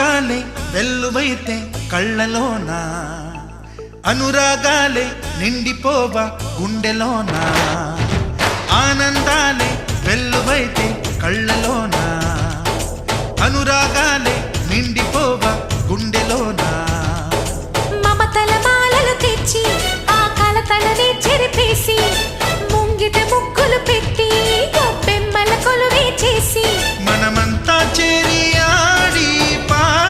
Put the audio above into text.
దీపాలే వెల్లువైతే కళ్ళలోనా అనురాగాలే నిండిపోవా గుండెలోనా ఆనందాలే వెల్లువైతే కళ్ళలోనా అనురాగాలే నిండిపోవా గుండెలోనా మమతల మాలలు తెచ్చి ఆ కలతలని చెరిపేసి